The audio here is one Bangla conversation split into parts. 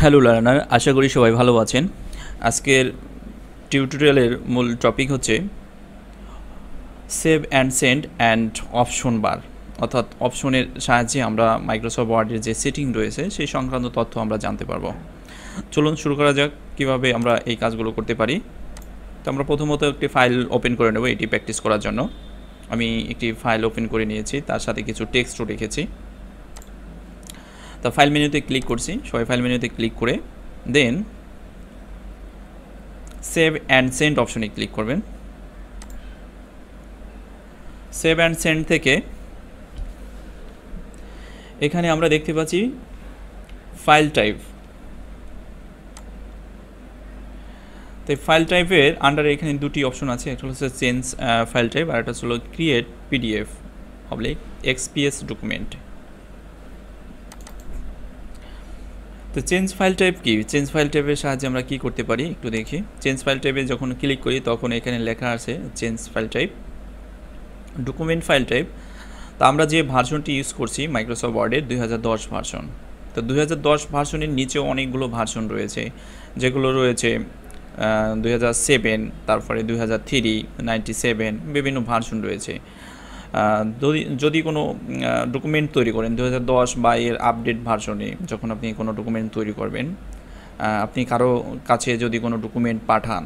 হ্যালো লার্নার, আশা করি সবাই ভালো আছেন। আজকের টিউটোরিয়ালের মূল টপিক হচ্ছে save and send and option বার, অর্থাৎ অপশনের সাহায্যে আমরা মাইক্রোসফট ওয়ার্ডের যে সেটিং রয়েছে সেই সংক্রান্ত তথ্য আমরা জানতে পারবো। চলুন শুরু করা যাক কীভাবে আমরা এই কাজগুলো করতে পারি। তো আমরা প্রথমত একটি ফাইল ওপেন করে নেব এটি প্র্যাকটিস করার জন্য। আমি একটি ফাইল ওপেন করে নিয়েছি, তার সাথে কিছু টেক্সটও রেখেছি। তো ফাইল মেনুতে ক্লিক করছি, সবাই ফাইল মেনুতে ক্লিক করে দেন সেভ অ্যান্ড সেন্ড অপশনে ক্লিক করবেন। সেভ অ্যান্ড সেন্ড থেকে এখানে আমরা দেখতে পাচ্ছি ফাইল টাইপ। তো ফাইল টাইপের আন্ডারে এখানে দুটি অপশন আছে, একটা হচ্ছে চেঞ্জ ফাইল টাইপ আর একটা হলো create PDF oblique XPS document. তো চেঞ্জ ফাইল টাইপ কি? চেঞ্জ ফাইল টাইপের সাহায্যে আমরা কি করতে পারি একটু দেখি। চেঞ্জ ফাইল টাইপে যখন ক্লিক করি তখন এখানে লেখা আছে change file type, document file type. তো আমরা যে ভার্সনটি ইউজ করছি মাইক্রোসফট ওয়ার্ডের 2010 ভার্সন। তো 2010 ভার্সনের নিচেও অনেকগুলো ভার্সন রয়েছে, যেগুলো রয়েছে 2007, তারপরে 2003, 97, বিভিন্ন ভার্সন রয়েছে। যদি কোনো ডকুমেন্ট তৈরি করেন 2010 বা এর আপডেট ভার্সনে, যখন আপনি কোনো ডকুমেন্ট তৈরি করবেন, আপনি কারো কাছে যদি কোনো ডকুমেন্ট পাঠান,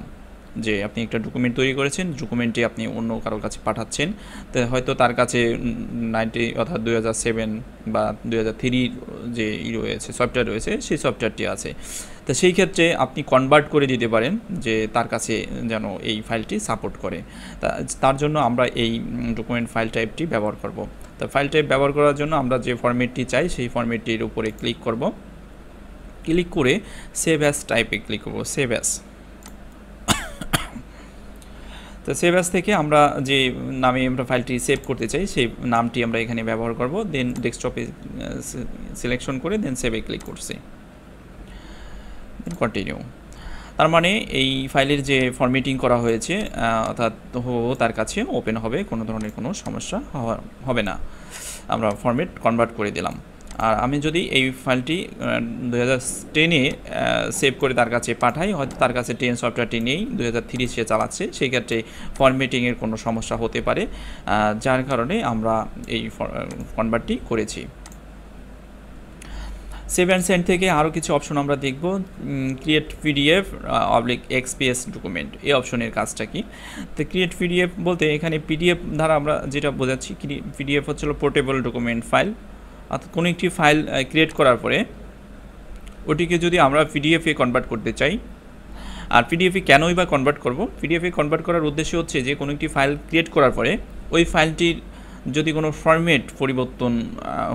যে আপনি একটা ডকুমেন্ট তৈরি করেছেন, ডকুমেন্টটি আপনি অন্য কারোর কাছে পাঠাচ্ছেন, তো হয়তো তার কাছে 90 অর্থাৎ 2007 বা 2003 যে রয়েছে সফটওয়্যার রয়েছে সেই সফটওয়্যারটি আছে। তো সেই ক্ষেত্রে আপনি কনভার্ট করে দিতে পারেন যে তার কাছে যেন এই ফাইলটি সাপোর্ট করে। তার জন্য আমরা এই ডকুমেন্ট ফাইল টাইপটি ব্যবহার করব। তো ফাইল টাইপ ব্যবহার করার জন্য আমরা যে ফরম্যাটটি চাই সেই ফরম্যাটটির উপরে ক্লিক করব। ক্লিক করে সেভ অ্যাজ টাইপে ক্লিক করব, সেভ অ্যাজ। তো সেভ অ্যাজ থেকে আমরা যে নামে আমরা ফাইলটি সেভ করতে চাই সেই নামটি আমরা এখানে ব্যবহার করব। দেন ডেস্কটপে সিলেকশন করে দেন সেভে ক্লিক করছি, দেন কন্টিনিউ। তার মানে এই ফাইলের যে ফরম্যাটিং করা হয়েছে অর্থাৎ তার কাছে ওপেন হবে, কোনো ধরনের কোনো সমস্যা হবে না। আমরা ফরম্যাট কনভার্ট করে দিলাম। আর আমি যদি এই ফাইলটি 2010-এ সেভ করে তার কাছে পাঠাই, হয়তো তার কাছে 10 সফটওয়্যারটি নেই, 2003 সে চালাচ্ছে, সেই ক্ষেত্রে ফরম্যাটিংয়ের কোনো সমস্যা হতে পারে, যার কারণে আমরা এই কনভার্টটি করেছি। সেভ অ্যান্ড সেন্ড থেকে আরও কিছু অপশন আমরা দেখব। Create PDF oblique XPS document, এই অপশনের কাজটা কি? তো ক্রিয়েট পিডিএফ বলতে এখানে পিডিএফ দ্বারা আমরা যেটা বোঝাচ্ছি, পিডিএফ হচ্ছিল পোর্টেবল ডকুমেন্ট ফাইল। অর্থাৎ কোনো একটি ফাইল ক্রিয়েট করার পরে ওটিকে যদি আমরা পিডিএফে কনভার্ট করতে চাই, আর পিডিএফে কেনই বা কনভার্ট করব? পিডিএফে কনভার্ট করার উদ্দেশ্য হচ্ছে যে কোনো একটি ফাইল ক্রিয়েট করার পরে ওই ফাইলটির যদি কোনো ফরম্যাট পরিবর্তন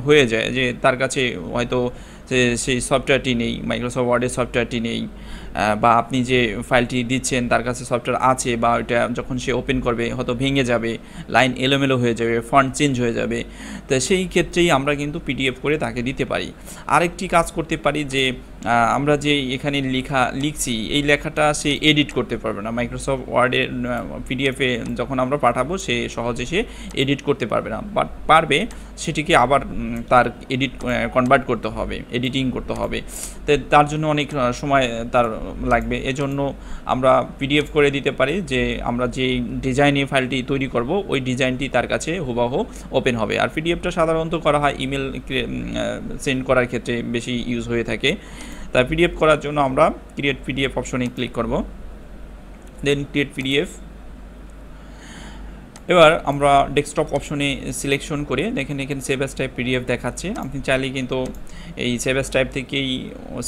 হয়ে যায়, যে তার কাছে হয়তো সেই সফটওয়্যারটি নেই, মাইক্রোসফট ওয়ার্ডের সফটওয়্যারটি নেই, বা আপনি যে ফাইলটি দিচ্ছেন তার কাছে সফটওয়্যার আছে, বা ওইটা যখন সে ওপেন করবে হয়তো ভেঙে যাবে, লাইন এলোমেলো হয়ে যাবে, ফন্ট চেঞ্জ হয়ে যাবে, তো সেই ক্ষেত্রেই আমরা কিন্তু পিডিএফ করে তাকে দিতে পারি। আরেকটি কাজ করতে পারি যে আমরা যে এখানে লিখছি এই লেখাটা সে এডিট করতে পারবে না। মাইক্রোসফট ওয়ার্ডের পিডিএফে যখন আমরা পাঠাবো সে সহজে সে এডিট করতে পারবে না, বাট পারবে সেটিকে আবার তার কনভার্ট করতে হবে, এডিটিং করতে হবে। তো তার জন্য অনেক সময় তার লাগবে, এজন্য আমরা পিডিএফ করে দিতে পারি, যে আমরা যে ডিজাইনে ফাইলটি তৈরি করব ওই ডিজাইনটি তার কাছে হুবহু ওপেন হবে। আর পিডিএফটা সাধারণত করা হয় ইমেল সেন্ড করার ক্ষেত্রে বেশি ইউজ হয়ে থাকে। তাই পিডিএফ করার জন্য আমরা ক্রিয়েট পিডিএফ অপশনে ক্লিক করব, দেন ক্রিয়েট পিডিএফ। এবার আমরা ডেস্কটপ অপশনে সিলেকশন করে দেখেন এখানে সেভ অ্যাজ টাইপ পিডিএফ দেখাচ্ছে। আপনি চাইলে কিন্তু এই সেভ অ্যাজ টাইপ থেকেই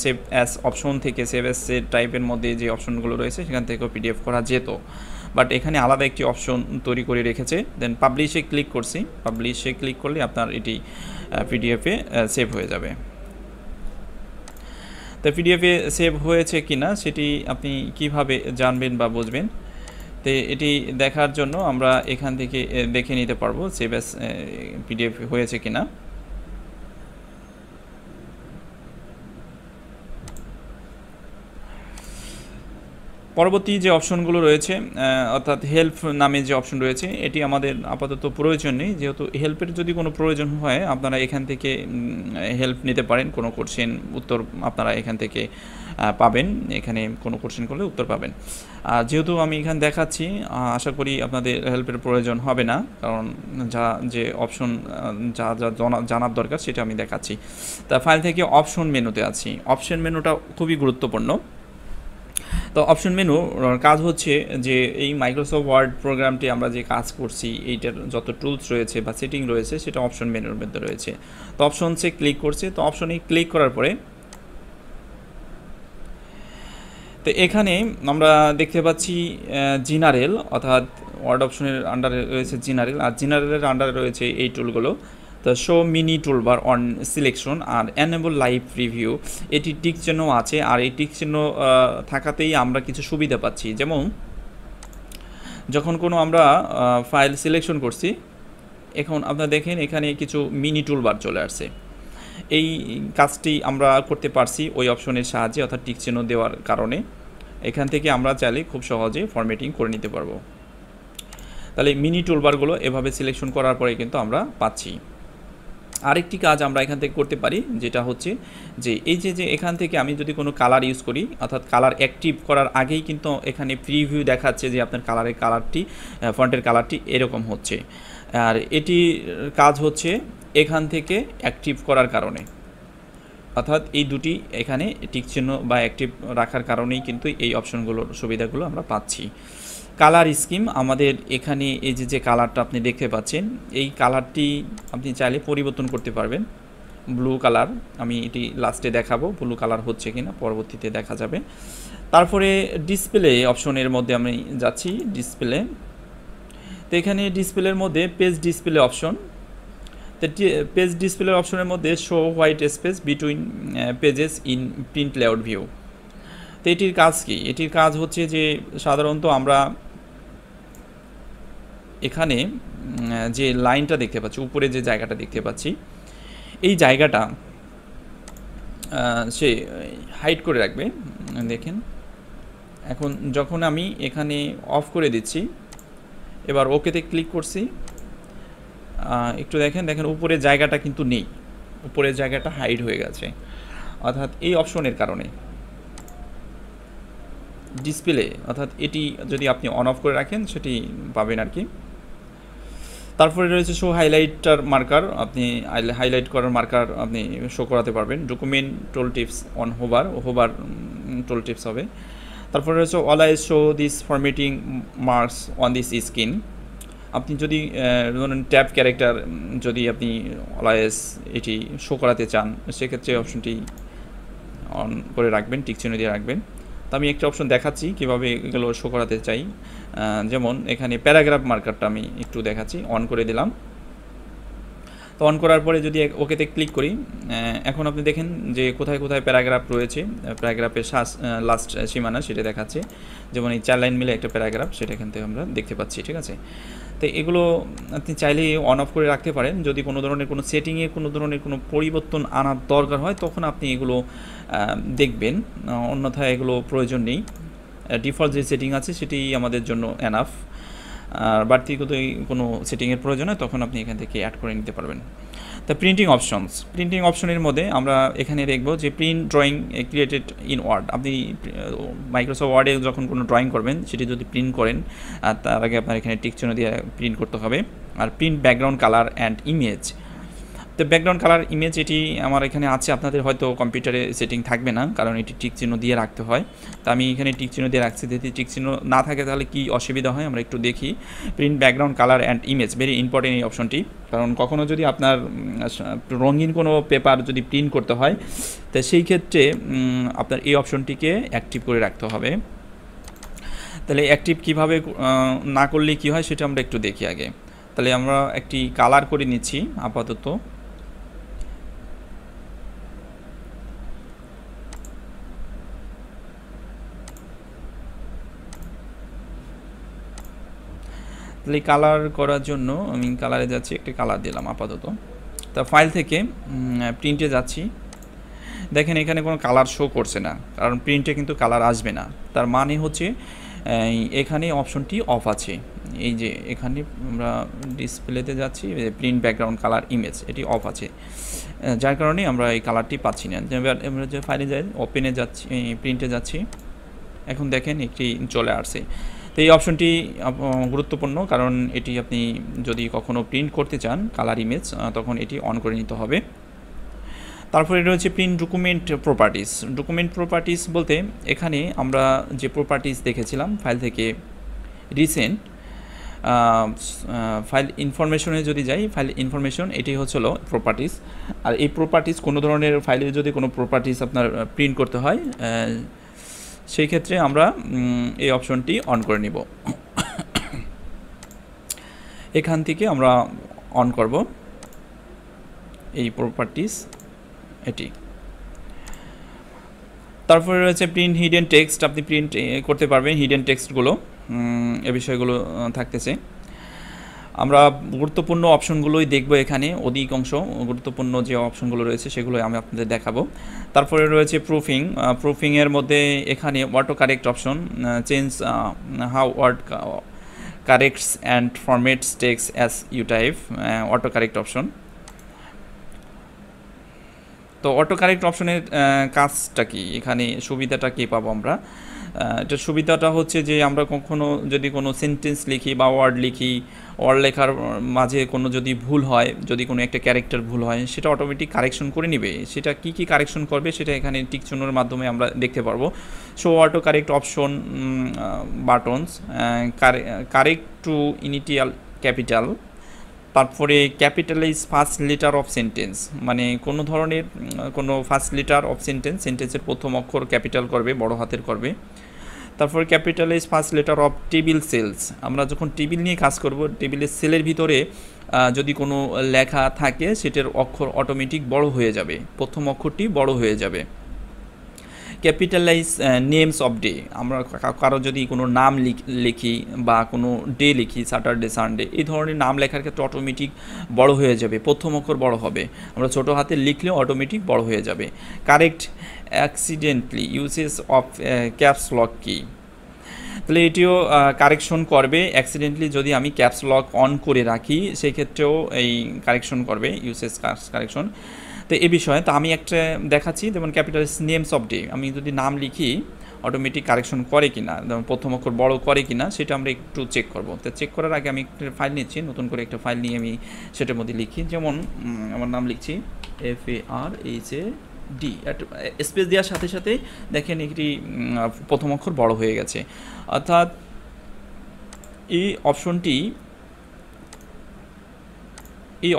সেভ অ্যাজ অপশন থেকে সেভ অ্যাজ টাইপের মধ্যে যে অপশনগুলো রয়েছে সেখান থেকেও পিডিএফ করা যেত, বাট এখানে আলাদা একটি অপশন তৈরি করে রেখেছে। দেন পাবলিশে ক্লিক করছি, পাবলিশে ক্লিক করলে আপনার এটি পিডিএফে সেভ হয়ে যাবে। তো পিডিএফে সেভ হয়েছে কিনা সেটি আপনি কিভাবে জানবেন বা বুঝবেন? তো এটি দেখার জন্য আমরা এখান থেকে দেখে নিতে পারবো সেভ অ্যাজ পিডিএফ হয়েছে কিনা। পরবর্তী যে অপশনগুলো রয়েছে অর্থাৎ হেল্প নামে যে অপশন রয়েছে এটি আমাদের আপাতত প্রয়োজন নেই, যেহেতু হেল্পের যদি কোনো প্রয়োজন হয় আপনারা এখান থেকে হেল্প নিতে পারেন, কোনো কোশ্চেন উত্তর আপনারা এখান থেকে পাবেন, এখানে কোনো কোশ্চেন করলে উত্তর পাবেন। আর যেহেতু আমি এখানে দেখাচ্ছি আশা করি আপনাদের হেল্পের প্রয়োজন হবে না, কারণ যে অপশন যা যা জানার দরকার সেটা আমি দেখাচ্ছি। তা ফাইল থেকে অপশন মেনুতে আছি। অপশন মেনুটা খুবই গুরুত্বপূর্ণ। তো অপশন মেনু কাজ হচ্ছে যে এই মাইক্রোসফট ওয়ার্ড প্রোগ্রামটি আমরা যে কাজ করছি এইটার যত টুলস রয়েছে বা সেটিং রয়েছে সেটা অপশন মেনুর মধ্যে রয়েছে। তো অপশনসে ক্লিক করছে, তো অপশনে ক্লিক করার পরে তো এখানে আমরা দেখতে পাচ্ছি জেনারেল, অর্থাৎ ওয়ার্ড অপশনের আন্ডারে রয়েছে জেনারেল, আর জেনারেলের আন্ডারে রয়েছে এই টুলগুলো। তো show mini toolbar on selection আর এনেবল লাইভ রিভিউ, এটি টিক চিহ্ন আছে, আর এই টিক চিহ্ন থাকাতেই আমরা কিছু সুবিধা পাচ্ছি। যেমন যখন কোনো আমরা ফাইল সিলেকশন করছি, এখন আপনারা দেখেন এখানে কিছু মিনি টুলবার চলে আসছে। এই কাজটি আমরা করতে পারছি ওই অপশনের সাহায্যে, অর্থাৎ টিক চিহ্ন দেওয়ার কারণে এখান থেকে আমরা চাইলে খুব সহজে ফরম্যাটিং করে নিতে পারবো। তাহলে মিনি টুলবারগুলো এভাবে সিলেকশন করার পরে কিন্তু আমরা পাচ্ছি। আরেকটি কাজ আমরা এখান থেকে করতে পারি, যেটা হচ্ছে যে এই যে এখান থেকে আমি যদি কোনো কালার ইউজ করি, অর্থাৎ কালার অ্যাক্টিভ করার আগেই কিন্তু এখানে প্রিভিউ দেখাচ্ছে যে আপনার কালারটি ফন্টের কালারটি এরকম হচ্ছে, আর এটি কাজ হচ্ছে এখান থেকে অ্যাক্টিভ করার কারণে, অর্থাৎ এই দুটি এখানে টিক চিহ্ন বা অ্যাক্টিভ রাখার কারণেই কিন্তু এই অপশনগুলোর সুবিধাগুলো আমরা পাচ্ছি। কালার স্কিম আমাদের এখানে এই যে কালারটা আপনি দেখতে পাচ্ছেন, এই কালারটি আপনি চাইলে পরিবর্তন করতে পারবেন। ব্লু কালার আমি এটি লাস্টে দেখাবো, ব্লু কালার হচ্ছে কিনা পরবর্তীতে দেখা যাবে। তারপরে ডিসপ্লে অপশনের মধ্যে আমি যাচ্ছি, ডিসপ্লে। তো এখানে ডিসপ্লের মধ্যে পেজ ডিসপ্লে অপশন, তো পেজ ডিসপ্লে অপশনের মধ্যে show white space between pages in print layout view. তো এটির কাজ কি? এটির কাজ হচ্ছে যে সাধারণত আমরা এখানে যে লাইনটা দেখতে পাচ্ছি, উপরে যে জায়গাটা দেখতে পাচ্ছি, এই জায়গাটা সে হাইড করে রাখবে। দেখেন এখন যখন আমি এখানে অফ করে দিচ্ছি, এবার ওকেতে ক্লিক করছি, একটু দেখেন উপরের জায়গাটা কিন্তু নেই, উপরের জায়গাটা হাইড হয়ে গেছে, অর্থাৎ এই অপশনের কারণে ডিসপ্লে, অর্থাৎ এটি যদি আপনি অন অফ করে রাখেন সেটি পাবেন আর কি। তারপরে রয়েছে শো হাইলাইটার মার্কার, আপনি হাইলাইট করার মার্কার আপনি শো করাতে পারবেন। Document tool tips on hover tool tips হবে। তারপরে রয়েছে always show this formatting marks on this screen, আপনি যদি ধরুন ট্যাব ক্যারেক্টার যদি আপনি অলওয়েজ এটি শো করাতে চান সেক্ষেত্রে অপশনটি অন করে রাখবেন, টিক চিহ্ন দিয়ে রাখবেন। তো আমি একটা অপশন দেখাচ্ছি কীভাবে এগুলো শো করাতে চাই। যেমন এখানে প্যারাগ্রাফ মার্কারটা আমি একটু দেখাচ্ছি, অন করে দিলাম। তো অন করার পরে যদি ওকেতে ক্লিক করি, এখন আপনি দেখেন যে কোথায় কোথায় প্যারাগ্রাফ রয়েছে, প্যারাগ্রাফের লাস্ট সীমানা সেটা দেখাচ্ছে। যেমন এই 4 লাইন মিলে একটা প্যারাগ্রাফ, সেটা এখান থেকে আমরা দেখতে পাচ্ছি, ঠিক আছে। তো এগুলো আপনি চাইলে অন অফ করে রাখতে পারেন। যদি কোনো ধরনের কোনো সেটিংয়ে কোনো ধরনের কোনো পরিবর্তন আনার দরকার হয় তখন আপনি এগুলো দেখবেন, অন্যথায় এগুলো প্রয়োজন নেই। ডিফল্ট যে সেটিং আছে সেটি আমাদের জন্য এনাফ, আর বাড়তি কোনো সেটিংয়ের প্রয়োজন হয় তখন আপনি এখান থেকে অ্যাড করে নিতে পারবেন। তা প্রিন্টিং অপশনের মধ্যে আমরা এখানে দেখব যে print drawing created in word. আপনি মাইক্রোসফট ওয়ার্ডে যখন কোনো ড্রয়িং করবেন সেটি যদি প্রিন্ট করেন, তার আগে আপনার এখানে টিক চিহ্ন দিয়ে প্রিন্ট করতে হবে। আর print background colour and image, তো ব্যাকগ্রাউন্ড কালার ইমেজ এটি আমার এখানে আছে, আপনাদের হয়তো কম্পিউটারে সেটিং থাকবে না, কারণ এটি টিক চিহ্ন দিয়ে রাখতে হয়। তো আমি এখানে টিক চিহ্ন দিয়ে রাখছি, যদি টিক চিহ্ন না থাকে তাহলে কি অসুবিধা হয় আমরা একটু দেখি। Print background colour and image very important এই অপশনটি, কারণ কখনও যদি আপনার রঙিন কোনো পেপার যদি প্রিন্ট করতে হয় তো সেই ক্ষেত্রে আপনার এই অপশনটিকে অ্যাক্টিভ করে রাখতে হবে। তাহলে অ্যাক্টিভ কীভাবে না করলে কি হয় সেটা আমরা একটু দেখি আগে। তাহলে আমরা একটি কালার করে নিচ্ছি আপাতত। তাহলে কালার করার জন্য আমি কালারে যাচ্ছি, একটি কালার দিলাম আপাতত। তা ফাইল থেকে প্রিন্টে যাচ্ছি, দেখেন এখানে কোনো কালার শো করছে না, কারণ প্রিন্টে কিন্তু কালার আসবে না। তার মানে হচ্ছে এখানে অপশনটি অফ আছে। এই যে এখানে আমরা ডিসপ্লেতে যাচ্ছি, প্রিন্ট ব্যাকগ্রাউন্ড কালার ইমেজ এটি অফ আছে, যার কারণে আমরা এই কালারটি পাচ্ছি না। আমরা যে ফাইলে যাই, ওপেনে যাচ্ছি, প্রিন্টে যাচ্ছি, এখন দেখেন একটি চলে আসছে। তো এই অপশনটি গুরুত্বপূর্ণ, কারণ এটি আপনি যদি কখনো প্রিন্ট করতে চান কালার ইমেজ, তখন এটি অন করে নিতে হবে। তারপরে রয়েছে print document properties. Document properties বলতে এখানে আমরা যে প্রপার্টিস দেখেছিলাম ফাইল থেকে রিসেন্ট ফাইল ইনফরমেশনে যদি যাই, ফাইল ইনফরমেশন এটি হচ্ছিল প্রপার্টিস। আর এই প্রপার্টিস কোনো ধরনের ফাইলে যদি কোনো প্রপার্টিস আপনার প্রিন্ট করতে হয়, সেই ক্ষেত্রে আমরা এই অপশনটি অন করে নিব। এখান থেকে আমরা অন করব এই প্রপার্টিস এটি। তারপরে রয়েছে প্রিন্ট হিডেন টেক্সট, আপনি প্রিন্ট করতে পারবেন হিডেন টেক্সটগুলো, এ বিষয়গুলো থাকতেছে। আমরা গুরুত্বপূর্ণ অপশনগুলোই দেখব এখানে, অধিকাংশ গুরুত্বপূর্ণ যে অপশনগুলো রয়েছে সেগুলোই আমি আপনাদের দেখাবো। তারপরে রয়েছে প্রুফিং। প্রুফিংয়ের মধ্যে এখানে auto correct option, change how word corrects and formats text as you type, auto correct option. তো অটো কারেক্ট অপশনের কাজটা কি, এখানে সুবিধাটা কী পাবো আমরা? এটার সুবিধাটা হচ্ছে যে আমরা কখনো যদি কোনো সেন্টেন্স লিখি বা ওয়ার্ড লিখি, ওয়ার্ড লেখার মাঝে কোনো যদি ভুল হয়, যদি কোনো একটা ক্যারেক্টার ভুল হয়, সেটা অটোমেটিক কারেকশন করে নেবে। সেটা কি কি কারেকশন করবে সেটা এখানে টিক চিহ্নের মাধ্যমে আমরা দেখতে পারবো। So auto correct option buttons, correct two initial capital, তারপরে capitalise first letter of sentence, মানে কোনো ধরনের কোনো ফার্স্ট লেটার অফ সেন্টেন্সের প্রথম অক্ষর ক্যাপিটাল করবে, বড় হাতের করবে। তারপর capitalize first letter of table cells, আমরা যখন টেবিল নিয়ে কাজ করব, টেবিলের সেলের ভিতরে যদি কোনো লেখা থাকে সেটার অক্ষর অটোমেটিক বড় হয়ে যাবে, প্রথম অক্ষরটি বড় হয়ে যাবে। ক্যাপিটালাইজ নেমস অফ ডে, আমরা কারো যদি কোনো নাম লিখি বা কোনো ডে লিখি, স্যাটারডে সানডে, এই ধরনের নাম লেখার ক্ষেত্রে অটোমেটিক বড় হয়ে যাবে, প্রথম অক্ষর বড় হবে। আমরা ছোটো হাতে লিখলেও অটোমেটিক বড় হয়ে যাবে। Correct accidentally uses of caps lock কি, তাহলে এটিও কারেকশন করবে অ্যাক্সিডেন্টলি যদি আমি ক্যাপস লক অন করে রাখি, সেই ক্ষেত্রেও এই কারেকশন করবে, ইউসেস কারেকশন। তো এই বিষয়ে তো আমি একটা দেখাচ্ছি, যেমন ক্যাপিটাল নেমস অফ ডে, আমি যদি নাম লিখি অটোমেটিক কারেকশন করে কিনা, যেমন প্রথম অক্ষর বড় করে কিনা, সেটা আমরা একটু চেক করব। তো চেক করার আগে আমি একটা ফাইল নিচ্ছি, নতুন করে একটা ফাইল নিয়ে আমি সেটার মধ্যে লিখি। যেমon আমার নাম লিখছি FARHAD, স্পেস দেওয়ার সাথে সাথে দেখেন একটি প্রথম অক্ষর বড় হয়ে গেছে। অর্থাৎ এই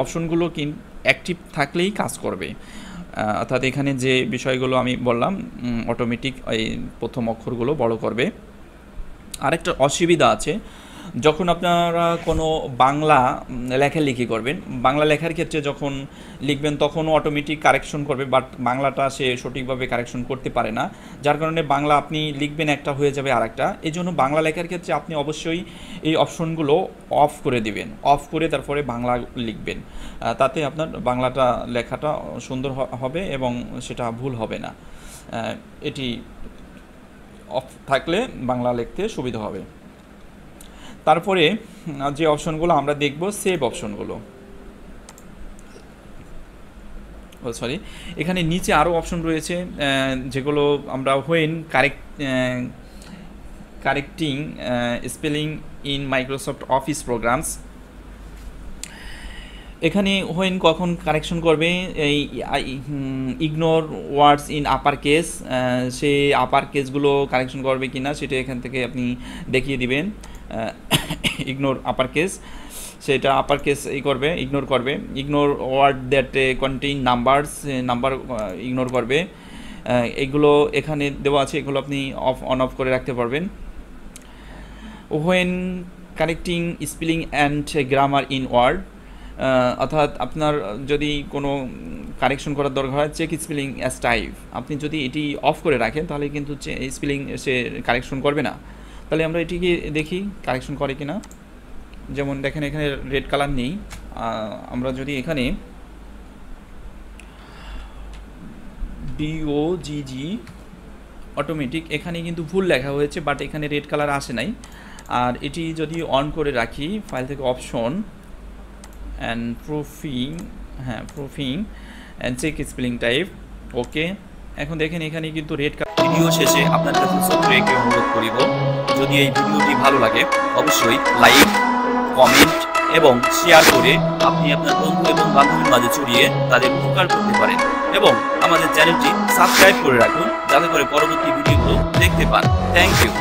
অপশনগুলো অ্যাক্টিভ থাকলেই কাজ করবে। অর্থাৎ এখানে যে বিষয়গুলো আমি বললাম, অটোমেটিক এই প্রথম অক্ষরগুলো বড় করবে। আরেকটা অসুবিধা আছে, যখন আপনারা কোনো বাংলা লেখালেখি করবেন, বাংলা লেখার ক্ষেত্রে যখন লিখবেন তখনও অটোমেটিক কারেকশন করবে, বাট বাংলাটা সে সঠিকভাবে কারেকশন করতে পারে না, যার কারণে বাংলা আপনি লিখবেন একটা হয়ে যাবে আরেকটা। এই জন্য বাংলা লেখার ক্ষেত্রে আপনি অবশ্যই এই অপশনগুলো অফ করে দিবেন, অফ করে তারপরে বাংলা লিখবেন, তাতে আপনার বাংলাটা লেখাটা সুন্দর হবে এবং সেটা ভুল হবে না। এটি অফ থাকলে বাংলা লিখতে সুবিধা হবে। তারপরে যে অপশনগুলো আমরা দেখব, সেভ অপশনগুলো, এখানে নিচে আরও অপশন রয়েছে যেগুলো আমরা when correcting spelling in Microsoft Office programs, এখানে হোয়েন কখন কারেকশন করবে, এই ignore words in upper case, সে আপার কেসগুলো কারেকশন করবে কিনা সেটা এখান থেকে আপনি দেখিয়ে দিবেন। ইগনোর আপার কেস, সেটা আপার কেস ইগনোর করবে। Ignore word that contain numbers, number ignore করবে। এগুলো এখানে দেওয়া আছে, এগুলো আপনি অন অফ করে রাখতে পারবেন। When correcting spelling and grammar in word, অর্থাৎ আপনার যদি কোনো কারেকশন করার দরকার হয়, চেক স্পেলিং অ্যাজ টাইপ, আপনি যদি এটি অফ করে রাখেন তাহলে কিন্তু স্পেলিং সে কারেকশন করবে না। তাহলে আমরা এটিকে দেখি কারেকশন করে কিনা। যেমন দেখেন এখানে রেড কালার নেই, DOGG অটোমেটিক, এখানে কিন্তু ভুল লেখা হয়েছে, বাট এখানে রেড কালার আসে নাই। আর এটি যদি অন করে রাখি, ফাইল থেকে অপশন অ্যান্ড প্রুফিং, হ্যাঁ proofing and check spelling type, okay. এখন দেখেন এখানে কিন্তু রেড কালার। ভিডিও শেষে আপনার কাছে ছোট্ট একটি অনুরোধ করিব, যদি এই ভিডিওটি ভালো লাগে অবশ্যই লাইক, কমেন্ট এবং শেয়ার করে আপনি আপনার বন্ধু এবং বান্ধবীর মাঝে ছড়িয়ে তাদের উপকার করতে পারেন, এবং আমাদের চ্যানেলটি সাবস্ক্রাইব করে রাখুন যাতে করে পরবর্তী ভিডিওগুলো দেখতে পান। Thank you.